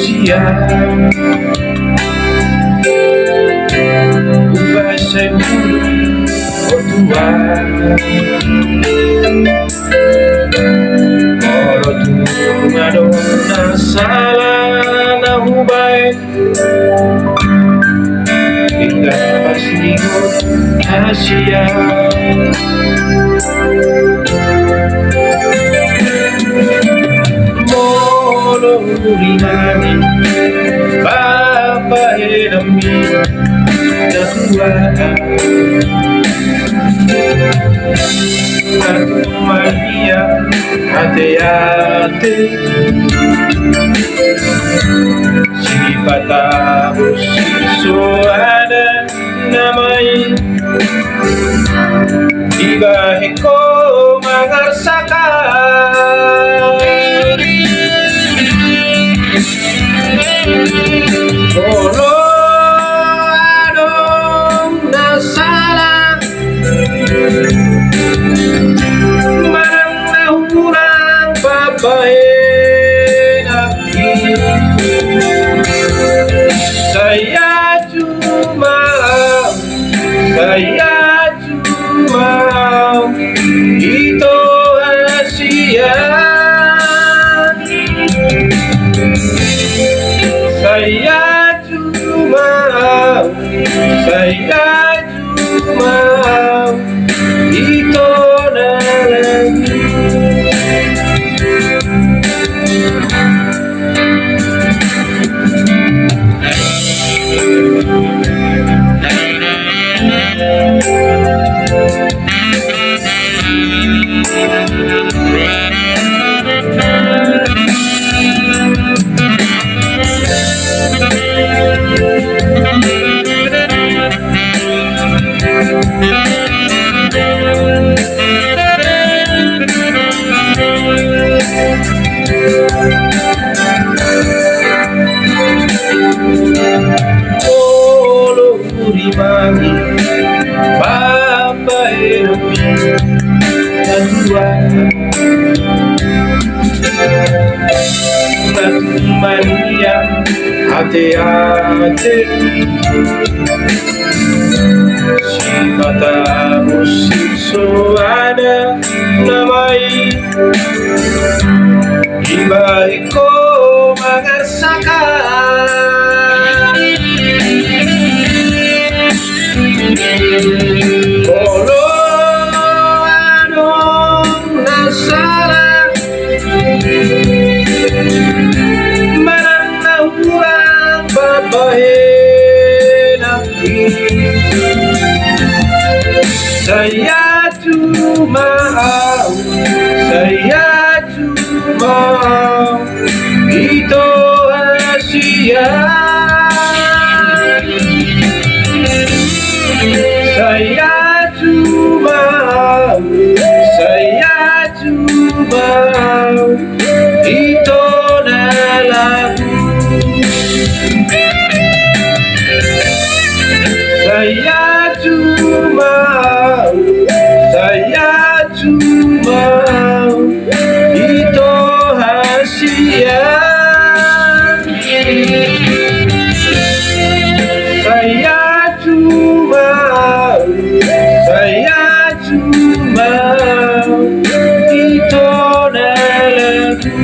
rahasia. Ubah seguro tua Moro tu Madonna salah na hubay Hingga pasingot rahasia. Moro rinani babae nami kedua Mania hati-hati siapa tahu ada namai ibahiko mangarsakan Kono adong nasalah marang nahurang babae naki. Saya cuma itu rahasia. Saya cuma itu lagi. Mami babae nami kedua mania hati-hati siapa tahu ada namai ibahiko mangarsakan Kono adong nasalah marang nahurang babae naki. Saya cuma itu rahasia. Saya cuma itu lagu. Saya cuma itu rahasia. Saya cuma itu lagu.